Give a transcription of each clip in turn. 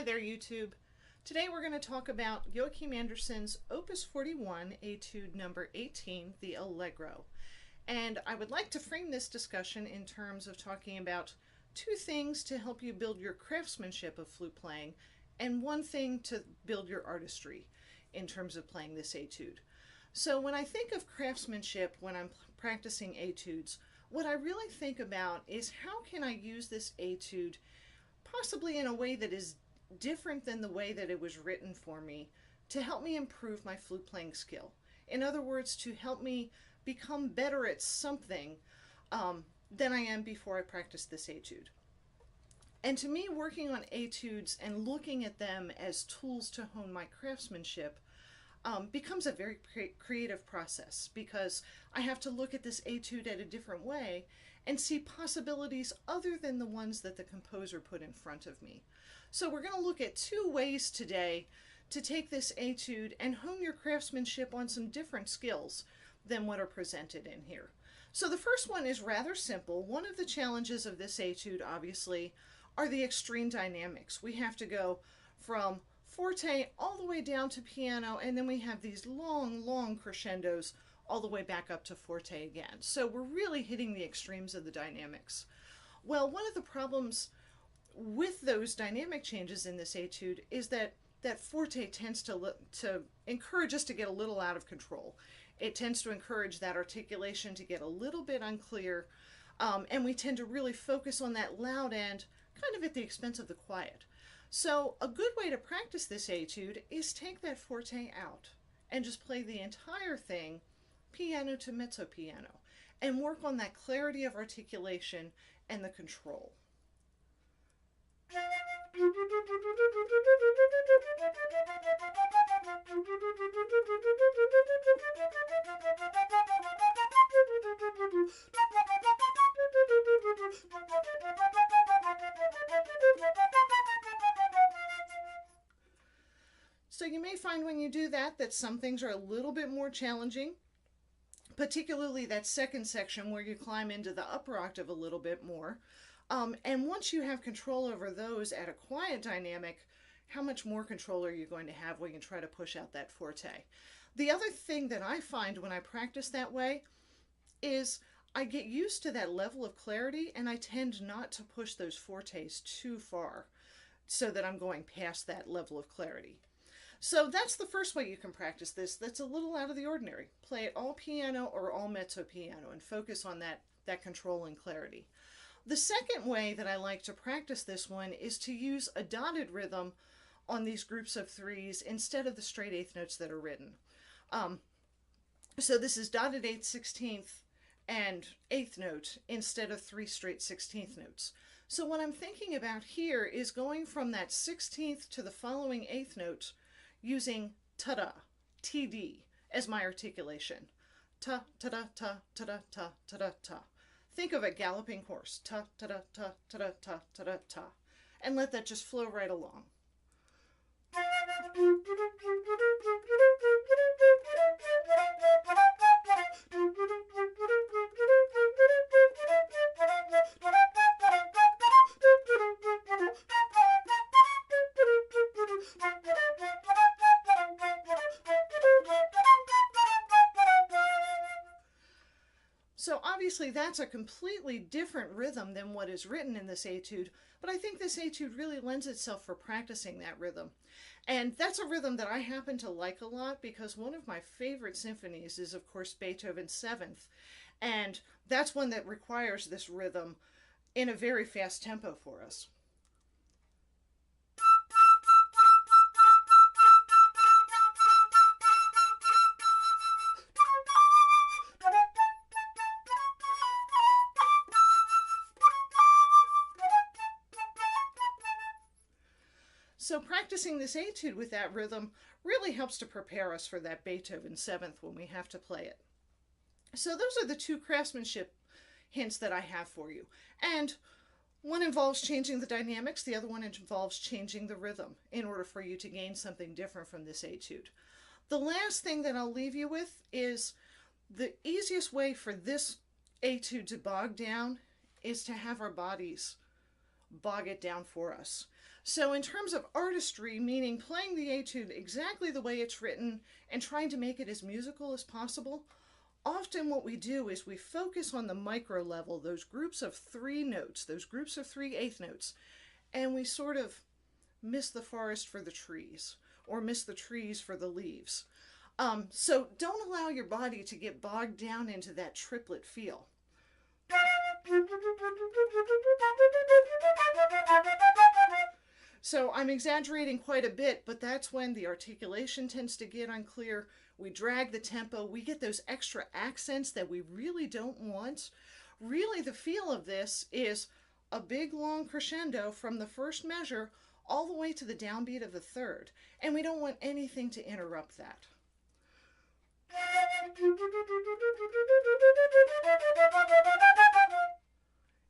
there, YouTube. Today we're going to talk about Joachim Andersen's Opus 41, Etude number 18, the Allegro. And I would like to frame this discussion in terms of talking about two things to help you build your craftsmanship of flute playing, and one thing to build your artistry in terms of playing this etude. So when I think of craftsmanship when I'm practicing etudes, what I really think about is how can I use this etude possibly in a way that is different than the way that it was written for me to help me improve my flute playing skill. In other words, to help me become better at something than I am before I practiced this etude. And to me, working on etudes and looking at them as tools to hone my craftsmanship becomes a very creative process, because I have to look at this etude at a different way and see possibilities other than the ones that the composer put in front of me. So we're going to look at two ways today to take this etude and hone your craftsmanship on some different skills than what are presented in here. So the first one is rather simple. One of the challenges of this etude, obviously, are the extreme dynamics. We have to go from forte all the way down to piano, and then we have these long crescendos all the way back up to forte again. So we're really hitting the extremes of the dynamics. Well, one of the problems with those dynamic changes in this etude is that forte tends to encourage us to get a little out of control. It tends to encourage that articulation to get a little bit unclear, and we tend to really focus on that loud end kind of at the expense of the quiet. So a good way to practice this etude is take that forte out and just play the entire thing piano to mezzo piano and work on that clarity of articulation and the control. So you may find when you do that some things are a little bit more challenging, particularly that second section where you climb into the upper octave a little bit more. And once you have control over those at a quiet dynamic, how much more control are you going to have when you try to push out that forte? The other thing that I find when I practice that way is I get used to that level of clarity, and I tend not to push those fortes too far so that I'm going past that level of clarity. So that's the first way you can practice this. That's a little out of the ordinary. Play it all piano or all mezzo piano and focus on that control and clarity. The second way that I like to practice this one is to use a dotted rhythm on these groups of threes instead of the straight eighth notes that are written. So this is dotted 8th, 16th, and 8th note instead of 3 straight 16th notes. So what I'm thinking about here is going from that 16th to the following 8th note using ta-da, TD, as my articulation. Ta, ta-da, ta, ta-da, ta, ta-da, ta. Think of a galloping horse. Ta, ta-da, ta, ta-da, ta, ta-da, ta. And let that just flow right along. So obviously that's a completely different rhythm than what is written in this etude, but I think this etude really lends itself for practicing that rhythm. And that's a rhythm that I happen to like a lot, because one of my favorite symphonies is, of course, Beethoven's 7th, and that's one that requires this rhythm in a very fast tempo for us. So practicing this etude with that rhythm really helps to prepare us for that Beethoven 7th when we have to play it. So those are the two craftsmanship hints that I have for you. And one involves changing the dynamics, the other one involves changing the rhythm in order for you to gain something different from this etude. The last thing that I'll leave you with is the easiest way for this etude to bog down is to have our bodies bog it down for us. So in terms of artistry, meaning playing the etude exactly the way it's written and trying to make it as musical as possible, often what we do is we focus on the micro level, those groups of 3 notes, those groups of 3 eighth notes, and we sort of miss the forest for the trees, or miss the trees for the leaves. So don't allow your body to get bogged down into that triplet feel. So I'm exaggerating quite a bit, but that's when the articulation tends to get unclear. We drag the tempo, we get those extra accents that we really don't want. Really, the feel of this is a big long crescendo from the first measure all the way to the downbeat of the third, and we don't want anything to interrupt that.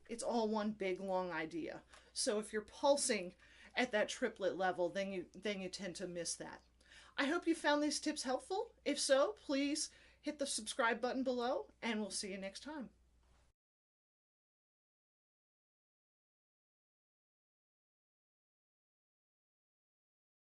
It's all one big long idea. So if you're pulsing at that triplet level, then you tend to miss that. I hope you found these tips helpful. If so, please hit the subscribe button below, and we'll see you next time.